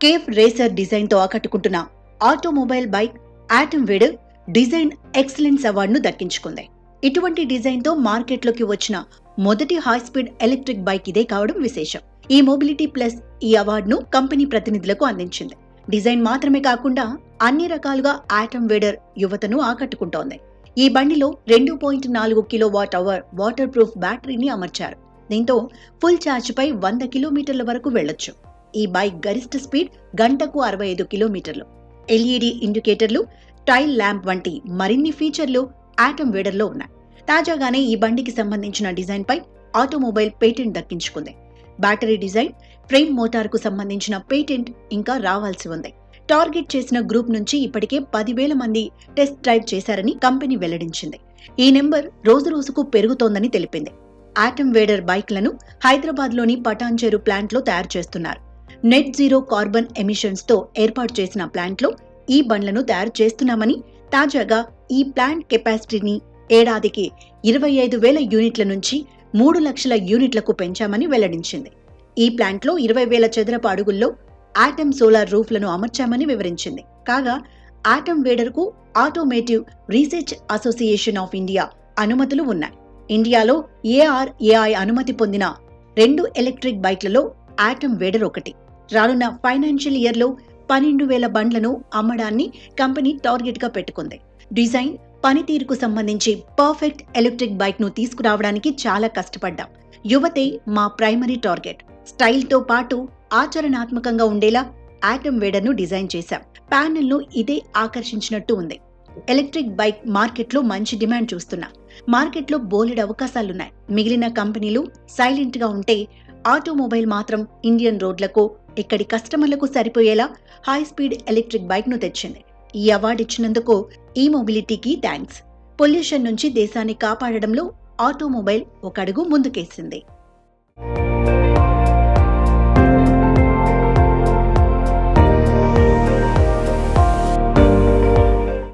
Cafe racer design తో ఆకట్టుకుంటున్న automobile bike atom vader design excellence అవార్డును దక్కించుకుంది. ఇటువంటి డిజైన్ తో మార్కెట్లోకి వచ్చిన మొదటి హై స్పీడ్ ఎలక్ట్రిక్ బైక్ ఇదే కావడం విశేషం. ఈ మొబిలిటీ ప్లస్ ఈ అవార్డును కంపెనీ ప్రతినిధులకు అందించింది. డిజైన్ మాత్రమే కాకుండా అన్ని రకాలుగా ఆటమ్ వేడర్ యువతను ఆకట్టుకుంటోంది. ఈ బండిలో 2.4 కిలోవాట్ అవర్ వాటర్ ప్రూఫ్ బ్యాటరీని అమర్చారు. దీంతో ఫుల్ ఛార్జ్ పై 100 కిలోమీటర్ల వరకు వెళ్లొచ్చు. ఈ బైక్ గరిష్ట స్పీడ్ గంటకు 65 కిలోమీటర్లు. ఎల్ఈడి ఇండికేటర్లు, టైల్ ల్యాంప్ వంటి మరిన్ని ఫీచర్లు ఆటమ్ వేడర్ లో ఉన్నాయి. తాజాగానే ఈ బండికి సంబంధించిన డిజైన్ పై ఆటోమొబైల్ పేటెంట్ దక్కించుకుంది. బ్యాటరీ డిజైన్, ఫ్రేమ్ మోటార్ కు సంబంధించిన పేటెంట్ ఇంకా రావాల్సి ఉంది. టార్గెట్ చేసిన గ్రూప్ నుంచి ఇప్పటికే 10,000 మంది టెస్ట్ డ్రైవ్ చేశారని కంపెనీ వెల్లడించింది. ఈ నెంబర్ రోజు రోజుకు పెరుగుతోందని తెలిపింది. ఆటమ్ వేడర్ బైక్లను హైదరాబాద్ లోని పటాన్చెరు ప్లాంట్ లో తయారు చేస్తున్నారు. నెట్ జీరో కార్బన్ ఎమిషన్స్ తో ఏర్పాటు చేసిన ప్లాంట్ లో ఈ బండ్లను తయారు చేస్తున్నామని, తాజాగా ఈ ప్లాంట్ కెపాసిటీని ఏడాదికి 25,000 యూనిట్ల నుంచి 3 లక్షల యూనిట్లకు పెంచామని వెల్లడించింది. ఈ ప్లాంట్ లో 20,000 చదరపు అడుగుల్లో ఆటమ్ సోలార్ రూఫ్లను అమర్చామని వివరించింది. కాగా ఆటమ్ వేడర్ కు automotive research association of India అనుమతులు ఉన్నాయి. ఇండియాలో ARAI అనుమతి పొందిన 2 ఎలక్ట్రిక్ బైక్లలో ఆటమ్ వేడర్ ఒకటి. రానున్న ఫైనాన్షియల్ ఇయర్ లో 12,000 బండ్లను అమ్మడాన్ని కంపెనీ టార్గెట్ గా పెట్టుకుంది. డిజైన్, పనితీరుకు సంబంధించి పర్ఫెక్ట్ ఎలక్ట్రిక్ బైక్ ను తీసుకురావడానికి చాలా కష్టపడ్డాం. యువతే మా ప్రైమరీ టార్గెట్. స్టైల్ తో పాటు ఆచరణాత్మకంగా ఉండేలా ఆటమ్ వేడర్ ను డిజైన్ చేశాం. ప్యానెల్ ను ఇదే ఆకర్షించినట్టు ఉంది. ఎలక్ట్రిక్ బైక్ మార్కెట్ లో మంచి డిమాండ్ చూస్తున్నా. మార్కెట్ లో బోలెడు అవకాశాలున్నాయి. మిగిలిన కంపెనీలు సైలెంట్ గా ఉంటే ఆటోమొబైల్ మాత్రం ఇండియన్ రోడ్లకు, ఇక్కడి కస్టమర్లకు సరిపోయేలా హై స్పీడ్ ఎలక్ట్రిక్ బైక్ ను తెచ్చింది. ఈ అవార్డు ఇచ్చినందుకు ఈ మొబిలిటీకి థ్యాంక్స్. పొల్యూషన్ నుంచి దేశాన్ని కాపాడడంలో ఆటోమొబైల్ ఒక అడుగు ముందుకేసింది.